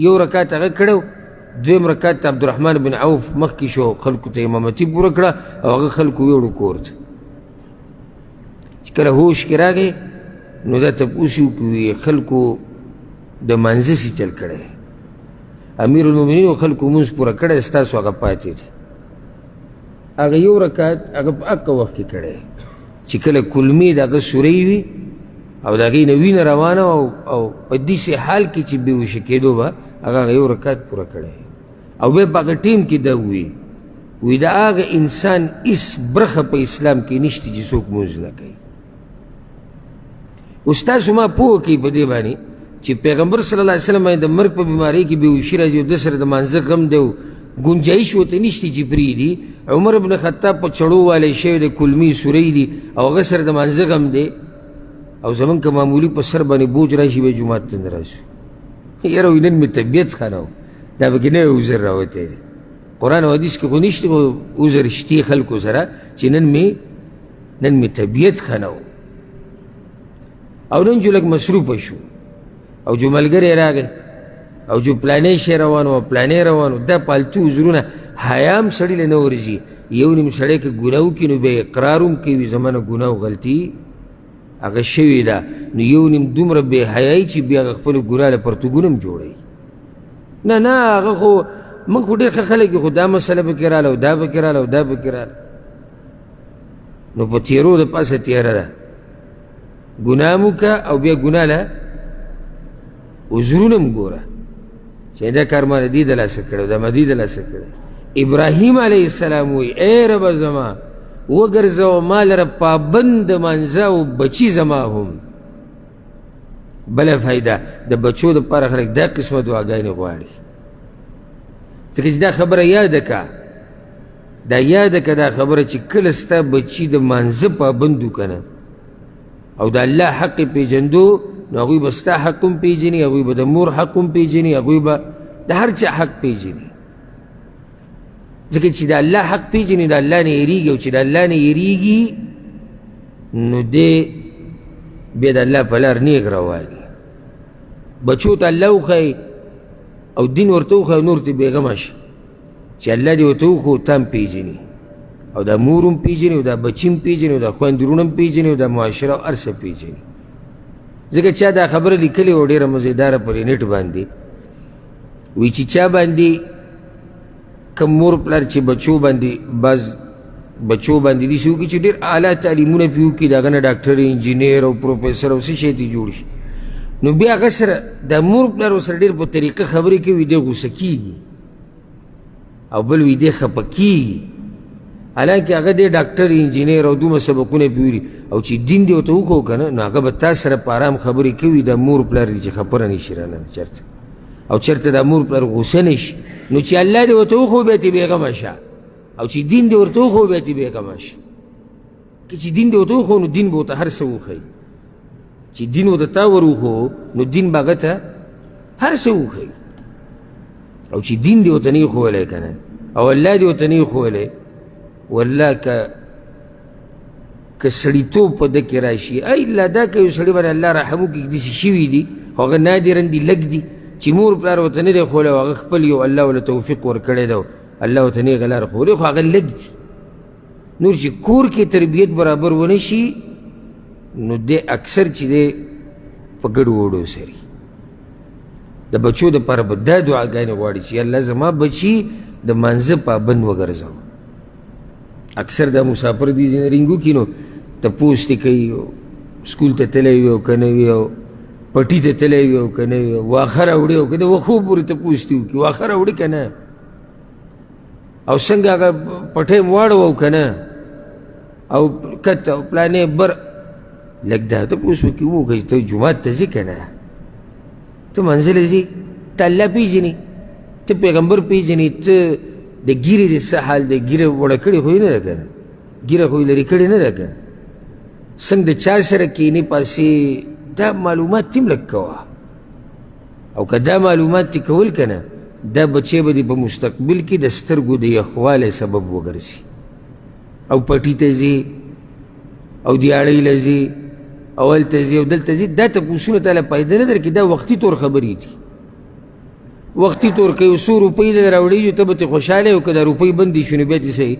یو رکعت هغه کړو، دویم رکعت عبدالرحمن بن عوف مخکې شو، خلکو ته امامتي پوره کړه او هغه خلکو ویوړو کور ته. چې کله هوش کې راغی نو دا تپوس یې وکړي خلکو د مانځه سي چل کړی، امیر المؤمنین و خلکو مونځ پوره کړی، ستاسو هغه پاتې دی. هغه یو رکعت هغه په هغه وخت کې کړی چې کله کلمې د هغه سورې وي او د هغې نه وینه روانه او په داسې حال کې چې بېهوشه کېدو به هغه یو رکعت پوره کړی. او بیا په هغه ټیم کې دا وی د هغه انسان هېڅ برخه په اسلام کې نشته چې څوک مونځ نه کوي. اوس تاسو ما پوه کوي په دې باندې چې پیغمبر صلی الله علیه وسلم د مرګ په بیمارۍ کې بېهوشي راځي او ده سره د مانځه غم دی او ګنجایش ورته نشته چې پرېږدي. عمر بن خطاب په چړو والی شوی دی، کلمې سورۍ دي او هغه سره د مانځه غم دی، او زمونږ که معمولي په سر باندې بوج راشي بیا جومات ته نه راشو. یاره وایي نن مې طبیعت ښه نه و، دا پکې نوی عذر راوتی دی. قرآن او حدیث کې خو نشته خو عذر شتې خلکو سره چې نن مې طبیعت ښه نه و او نن جو لږ مصروفه شو او جو ملګری راغی او جو پلانې شی روان و پلانې روان و، دا پالتو عذرونه حیام سړي له نه ورځي. یو نیم سړی که ګناه وکړي نو بیا اقرار هم کوي زما نه ګناه او غلطي هغه شوې ده، نو یو نیم دومره بې حیایي چې بیا هغه خپلو ګناه له پرتوګونه هم جوړوي. نه هغه خو موږ خو ډېر ښه خلک یو، خو دا مسله پکې راله او دا پکې راله او دا پکې راله، نو په تیرو د پاسه تیره ده. ګناه مو که او بیا ګناه له عذرونه م ګوره چې دا کار ما دې د لاسه کړی دا ما دې د لاسه کړی. ابراهیم علیه السلام وایي ای ربه زما وګرځوه ما لره پابند مانځه او بچي زما هم. بله فایده د بچو دپاره خلک دا قسمه دعاګانې غواړي، ځکه چې دا خبره یاده که دا خبره چې کله ستا بچي د مانځه پابند که نه او د الله حق یې پېژندو نو هغوی به ستا حق هم پېژني، هغوی به د مور حق هم پېژني، هغوی به د هر چا حق پېژني. ځکه چې د الله حق پېژني د الله نه یېرېږي، او چې د الله نه یېرېږي نو دی بیا د الله په لار نیغ رواني. بچو ته الله وښایي او دین ورته وښایي، نور ته بېغمه شه چې الله دې ورته وښو ته هم پېژني او دا مور هم پېژني او دا بچي هم پېژني او دا خویندرونه هم پېژني او دا معاشره او هر څه پېژني. ځکه چا دا خبره لیکلې وه ډېره مزیداره پر نیټ باندې، وایي چې چا باندې کم مور پلار چې بچو باندې داسې وکړي چې ډېر اعلی تعلیمونه پرې وکړي، د هغه نه ډاکټر انجینیر او پروفیسر او څه شی ته جوړ شي، نو بیا هغه سره د مور پلار ورسره ډېر په طریقه خبرې کوي، دی غوسه کېږي او بل وي دی خفه کېږي، حالانکې هغه دی ډاکټر انجینیر او دومره سبقونه پرې ویلي، او چې دین دې ورته وښو که نه نو هغه به تا سره په ارام خبرې کوي. د مور پلار دې چې خفه نه شي رانه چېرته او چېرته د مور پلار غوسه نه شي، نو چې الله دې ورته وښو بیا ترې بېغمه شه، او چې دین دې ورته وښو بیا ترې بېغمه شه. که چې دین دې ورته وښو نو دین به ورته هر څه وښایي، چې دین ورته تا ور وښو نو دین به هغه ته هر څه وښایي. او چې دین دې ورته نه وي ښوولی که نه او الله دې ورته نه وي ښوولی، والله که سړیتوب په ده کې راشي الا دا که یو سړي باندې الله رحم وکړي داسې شوي دي خو هغه نادرا دي لږ دي چې مور پلار ورته نه دی ښوولی او هغه خپل یو الله ورله توفیق ورکړی دی الله ورته نیغه لاره ښوولی، خو هغه لږ دي. نور چې کور کې تربیت برابر ونه شي نو دی اکثر چې دی په ګډو وډو سري. د بچو دپاره به دا دعاګانې غواړي چې الله زما بچي د مانځه پابند وګرځوه. اکثر دا مسافر دي انجینرینګ وکړي نو تپوس دې کوي سکول ته تللی وي او که نه وي، او پټي ته تللی وي او که نه وي، واښه راوړي او که د وښو پورې تپوس دې وکړي واښه راوړي که نه، او څنګه هغه پټی م واړو که نه، او کت او پلانې بر لږ دا تپوس وکړي وکړي ته جومات ته ځې که نه، ته منځه له ځې، ته الله پېژنې، ته پیغمبر پېژنې، ته د ګیرې د څه حال دی، ګیره وړه کړې خو یې نه ده که نه، ګیره خو یې لرې کړې نه ده که نه، څنګه د چا سره کښېنې پاسې دا معلومات تیم لږ کوه، او که دا معلومات دې کول که نه دا بچی به دې په مستقبل کې د سترګو د یخوالی سبب وګرځي، او پټي ته ځي او دیاړۍ له ځي او هلته ځي او دلته ځي، دا تپوسونه تاله فایده نه درکړي، دا وختي طور خبرې دي. وختي تور کوي 100 روپۍ دې راوړي ته به ته خوشحاله یې او که دا روپۍ بندې شو نو بیا دې څه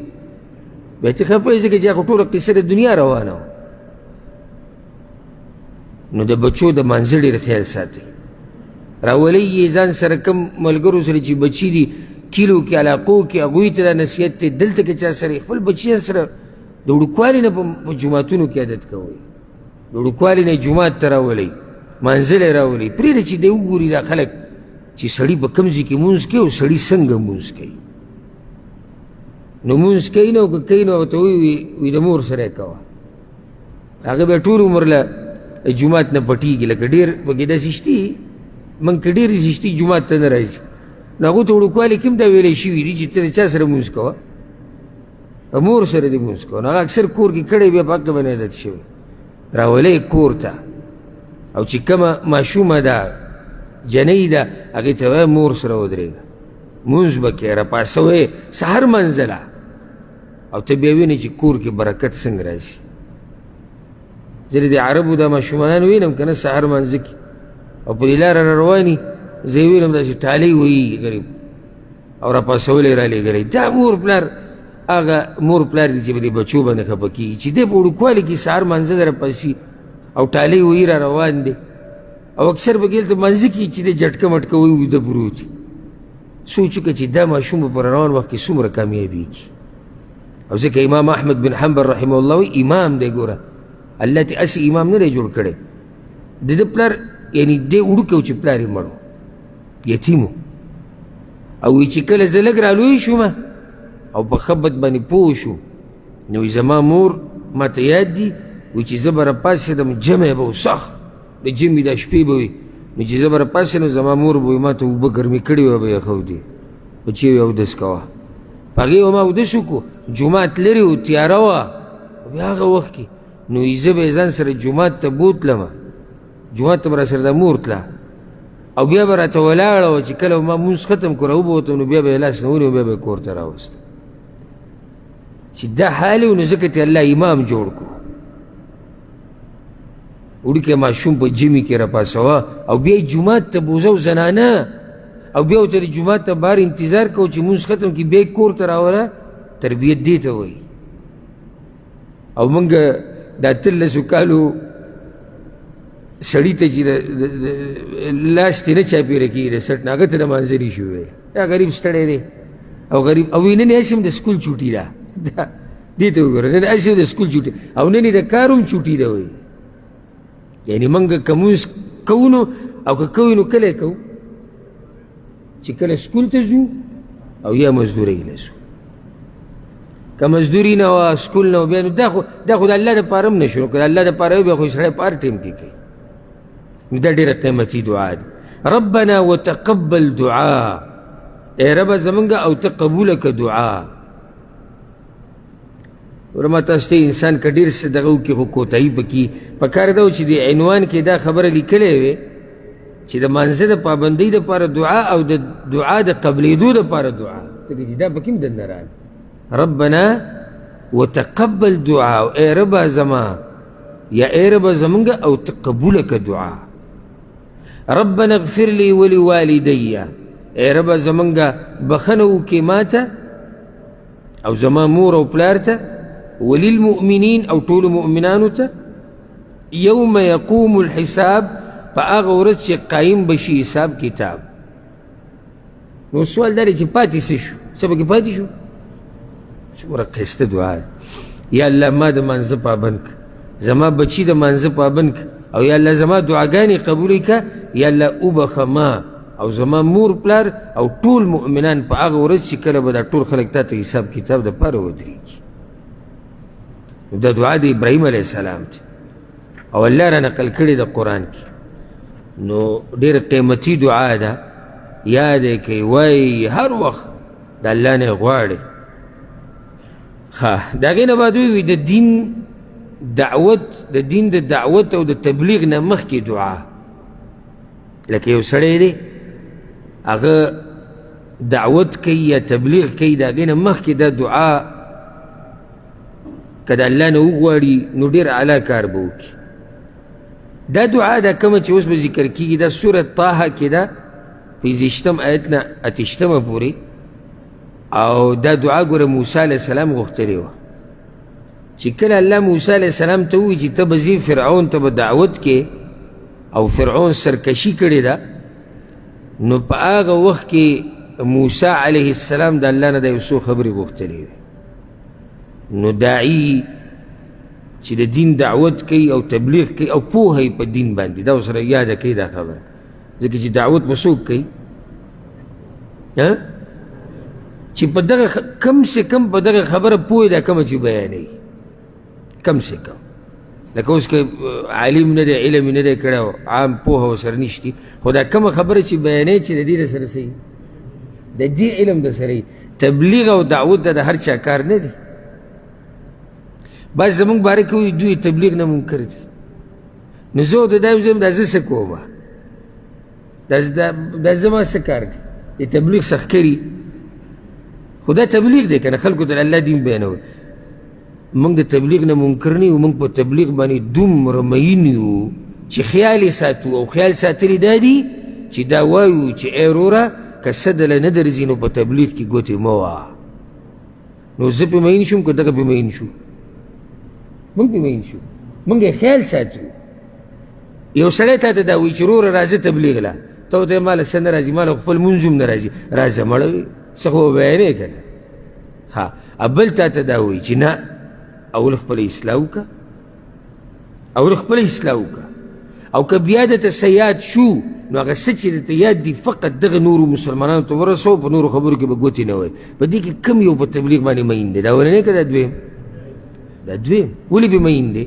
بیا ته خفه یې ځکه چې هغه ټوله قصه د دنیا روانه وه. نو د بچو د منځه ډېر خیال ساتئ. راولئ یې ځان سره کم ملګرو سره چې بچي دي کلیو کې علاقو کې هغوی ته دا نصیحت دی. دلته که چا سره خپل بچیان سره د وړوکوالي نه په جوماتونو کې عادت کوئ. د وړوکوالي نه جومات ته راولئ، منزل یې راولئ. پرېږده چې دی وګوري دا خلک چې سړي په کوم ځای کې مونځ کوي او سړي څنګه مونځ کوي. نو مونځ کوي نه او که کوي نو ورته وایي د مور سره یې کوه. هغه بیا ټول عمر له جومات نه پټېږي. لکه ډېر پکې داسې شتي موږ که ډېرې شتي جومات ته نه راځي. نو هغو ته وړوکوالي کې هم دا ویلی شوي دي چې ته د چا سره مونځ کوه؟ مور سره دې مونځ کوه. نو هغه اکثر کور کې کړی بیا په هغه باندې عادت شوی. راولئ کور ته او چې کومه ماشومه ده جنۍ ده هغې ته وایه مور سره ودرېږه، مونځ به کوې، راپاڅوئ سهار منځله او ته بیا وینې چې کور کې برکت څنګه راځي. ځینې د عربو دا ماشومان وینم که نه سهار منځه کې او په دې لاره را رواني زه یې وینم داسې ټالۍ وهي غریب او راپاڅولی یې رالېږلی. دا مور پلار هغه مور پلار دي چې په دې بچو باندې خفه کېږي چې دی په وړوکوالي کې سهار منځه ته راپاسي او ټالۍ وهي را روان دی او اکثر پکې دلته منځه کې چې دی جټکه مټکه وهي ویده پروت وي. سوچ وکړه چې دا ماشوم به په روان وخت کې څومره کامیابېږي. او ځکه امام احمد بن حنبل رحمه الله وایي امام دی ګوره الله ته هسې امام نه دی جوړ کړی. د ده پلار یعنې دی وړوکی و چې پلار یې مړ و یتیم و او وایي چې کله زه لږ رالوی شومه او په ښه بد باندې پوه شو نو وایي زما مور ما ته یاد دي وایي چې زه به راپاڅېدم جمع به و سخت د جمعې دا شپې به وي نو چې زه به راپاڅېدم زما مور به وایي ما ته اوبه ګرمې کړې وه به یخودې بچې وایي اودس کوه. په هغې به ما اودس وکړو جومات لرې و تیاره وه بیا هغه وخت کې نو زه به یې ځان سره جومات ته بوتلمه جومات ته به راسره دا مور تله او بیا به راته ولاړه وه چې کله ما مونځ ختم کړو راوبوتم نو بیا به یې لاس نه ونیو بیا به یې کور ته راوستم. چې دا حال و نو ځکه ته الله امام جوړ کړو. وړوکی ماشوم په جمعې کې راپاڅوه او بیا یې جومات ته بوزه او زنانه او بیا ورته د جومات ته بهر انتظار کوو چې مونځ ختم کړي بیا یې کور ته راوله. تربیت دې ته وایي. او موږ دا 13 کالو سړي ته چې لاس ترې نه چاپېره کېږي د سټ نه هغه ته د مانځري شوی دا غریب ستړی دی او غریب او وایي نن یې هسې هم د سکول چوټي ده دې ته وګوره نن هسې هم د سکول چوټي او نن یې د کار هم چوټي ده وایي. یعنې موږ که مونځ کوو نو او که کوو نو کله یې کوو چې کله سکول ته ځو او یا مزدورۍ له ځو. که مزدوري نه وه سکول نه و بیا نو دا خو د الله دپاره هم نه شو. که د الله دپاره وي بیا خو سړی په هر ټایم کې کوي. نو دا ډېره قیمتي دعا ده. ربنا وتقبل دعا ای ربه زمونږ او ته قبوله که دعا. ورما تاسو ته انسان که ډېر څه دغه وکړي خو کوتاهي پکې پکار ده چې د عنوان کې دا خبره لیکلې وې چې د مانځه د پابندۍ دپاره دعا او د دعا د قبلېدو دپاره دعا ځکه چې دا پکې هم دننه راغلی. ربنا وتقبل دعا اے ربا زما یا اے ربا زمونږ او ته قبوله که دعا. ربنا اغفر لي ولوالدي اے ربا زمونږ بخنه وکړې ما ته او زما مور او پلار ته وللمؤمنین او ټولو مؤمنانو ته یوم یقوم الحساب په هغه ورځ چې قایم بشي حساب کتاب. نو سوال دا دی چې پاتې څه شو څه پکې پاتې شو؟ څومره ښایسته دعا ده. یا الله ما د مانځه پابند که زما بچي د مانځه پابند که او یا الله زما دعاګانې قبولې که یا الله وبخه ما او زما مور پلار او ټول مؤمنان په هغه ورځ چې کله به دا ټول خلک تا ته حساب کتاب دپاره ودرېږي. نو دا دعا د ابراهیم علیه السلام دی او الله را نقل کړې د قرآن کې. نو ډېره قیمتي دعا ده. یاد یې کوئ وایي هر وخت د الله نه یې غواړئ. د هغې نه بعد ووایي د دین د دعوت او د تبلیغ نه مخکې دعا. لکه یو سړی دی هغه دعوت کوي یا تبلیغ کوي د هغې نه مخکې دا دعا که د الله نه وغواړي نو ډېر اعلی کار به وکړي. دا دعا ده کومه چې اوس به ذکر کېږي دا سورة طه کې ده پنځشتم آیت نه اتشتمه پورې. او دا دعا ګوره موسی علیه السلام غوښتلې وه چې کله الله موسی علیه السلام ته ووایي چې ته به ځې فرعون ته به دعوت کې او فرعون سرکشي کړې ده، نو په هغه وخت کې موسی علیه السلام د الله نه د یو څو خبرې غوښتلې وې. نو داعي چې د دین دعوت کوي او تبلیغ کوي او پوهه یې په دین باندې، دا ورسره یاده کوي دا خبره، ځکه چې دعوت به څوک کوي چې په دغه کم سے کم په دغه خبره پوه دا کومه چې بیانوي کم سے کم. لکه اوس که عالم نه دی علم نه دی کړی عام پوهه ورسره نشتي، خو دا کومه خبره چې بیانوي چې د دې د سره څه د دې علم د سره تبلیغ او دعوت د هر چا کار نه دی. بعض زمونږ باره کې وایي دوی تبلیغ نه منکر دي. نو زه ورته دا وایم دا زه څه کومه، دا زما څه کار دی؟ د تبلیغ څخه کړي خو دا تبلیغ دی که نه، خلکو ته د الله دین بیانول. موږ د تبلیغ نه منکر نه یو، موږ په تبلیغ باندې دومره مین یو چې خیال یې ساتو، او خیال ساتلي دا دي چې دا وایو چې ای وروره که څه دله نه درځي نو په تبلیغ کې ګوتې مه وهه. نو زه پې مین شوم که دغه پې مین شو؟ موږ پې مین شو، موږ یې خیال ساتو. یو سړی تا ته دا وایي چې وروره راځه تبلیغ له، ته ورته یې ماله څه نه راځي، ماله خپل مونځ هم نه راځي، راځه مړه وي څه خو به بیانې که نه. ها بل تا ته دا وایي چې نه اول خپله اصلاح وکړه، اول خپله اصلاح وکړه، او که بیا درته څه یاد شو نو هغه څه چې درته یاد دي فقط دغه نورو مسلمانانو ته ورسوه، په نورو خبرو کې به ګوتې نه وایي. په دې کې کم یو په تبلیغ باندې مین دی؟ دا اولنی که دا دویم؟ دا دویم. ولې به مین دی؟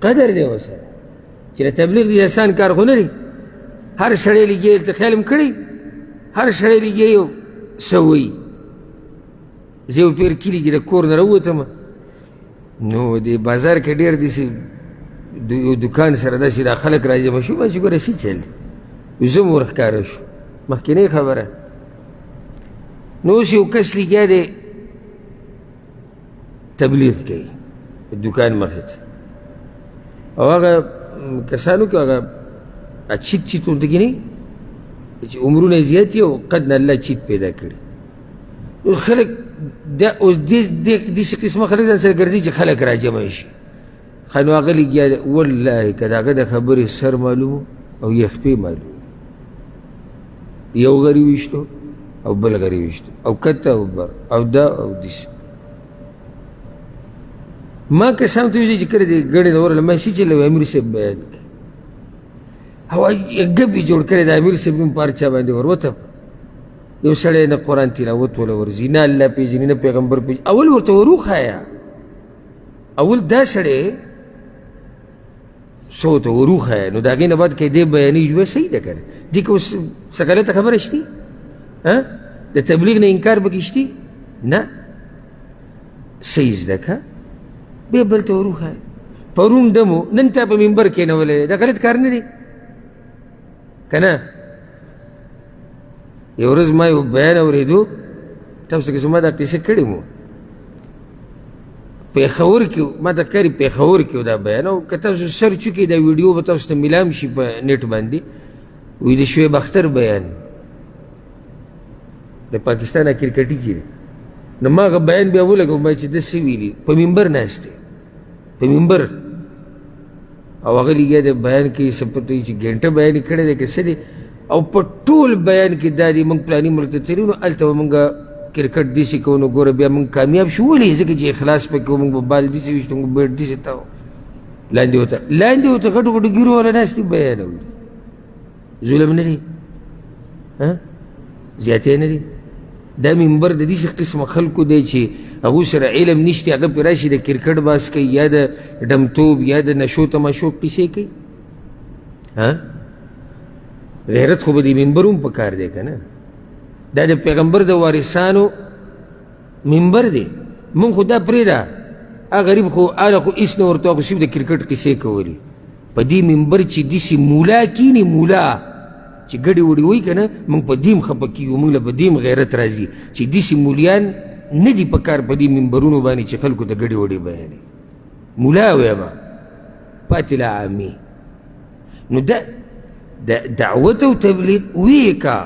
قدر دی ورسره چې د تبلیغ دې اسان کار خو نه دی. هر سړی لګیا ته خیال هم کړی، هر سړی لګیا یو څه وایي. زه یو پیر کلي کې د کور نه راووتم، نو د بازار کې ډېر داسې یو دوکان سره داسې دا خلک راجمع شو، ما چې ګوره څه چل دی، زه م ورښکاره شو، مخکینۍ خبره. نو اوس یو کس لګیا دی تبلیغ کوي د دوکان مخې ته، او هغه کسانو کې هغه چیت چیت ورته کینی چې عمرونه یې زیات دي او قد نه الله چیت پیدا کړي. اوس خلک دا اوس داسې قسمه خلک ځان سره ګرځي چې خلک راجمع شي. ښه نو هغه لګیا دی، والله که د هغه د خبرې سر معلوم او یخپې معلوم، یو غري ویشتو او بل غري ویشتو او کته او بر او دا او داسې. ما کسانو ته ویلي چې کله دې ګڼې ته ورغله، ما یې څه چلوي امیر صاحب بیان کړي، او ګپ یې جوړ کړی د امیر صاحب نوم په هر چا باندې وروته. یو سړی نه قرآن تلاوت وله ورځي، نه الله پېژني نه پیغمبر پېژني. اول ورته وروښایه، اول دا سړی څه ورته وروښایه، نو د هغې نه بعد که دې بیانوي ژوه صحیح ده که نه. دې که اوس څه غلطه خبره شتي؟ د تبلیغ نه انکار پکې شتي؟ نه، صحیح زده که بیا بل ته وروښایه. پرون دمو نن تا په منبر کېنولی، دا غلط کار نه دی که نه؟ یو ورځ ما یو بیان اورېدو، تاسو ته که زما دا قصه کړې مو، پېښور کې ما ته ښکاري پېښور کې دا بیان، او که تاسو سرچ وکړئ دا ویډیو به تاسو ته میلام شي په نیټ باندې. وایي د شعیب اختر بیان د پاکستان کرکټي چې دی، نو ما هغه بیان بیا ولګوم چې ده څه ویلي، په منبر ناست دی، په منبر، او هغه لګیا دی بیان کوي، څه پته وي چې ګنټه بیان یې کړی دی که څه دی، او په ټول بیان کې دا دی موږ پلاني ملک ته تللي، نو هلته به مونږ کرکټ داسې کوو، نو ګوره بیا موږ کامیاب شو. ولې؟ ځکه چې اخلاص پکې وو، موږ به بال داسې ویشتو، موږ بیټ داسې تاو، لاندې ورته غټو غټو ګیرو والا ناست دي بیان اوري. ظلم نه دی؟ زیاتې نه دی؟ دا منبر د داسې قسمه خلکو دی چې هغوی سره علم نشته، هغه پرې راشي د کرکټ باس کوي، یا د ډمتوب یا د نشو تماشو قصې کوي. غیرت خو به د منبر هم په کار دی که نه؟ دا د پیغمبر د وارثانو منبر دی. مونږ خو دا پرېږده، هغه غریب خو هله خو هېڅ نه ورته خو صرف د کرکټ قصې کولې. په دې منبر چې داسې مولا کیني، مولا چې ګډې وډې وایي که نه، موږ په دې هم خفه کېږو، موږ له په دې هم غیرت راځي چې داسې مولیان نه دي په کار په دې منبرونو باندې چې خلکو ته ګډې وډې بیانوي. مولا وایم پاتې له عامې. نو دا دعوت او تبلیغ وی کا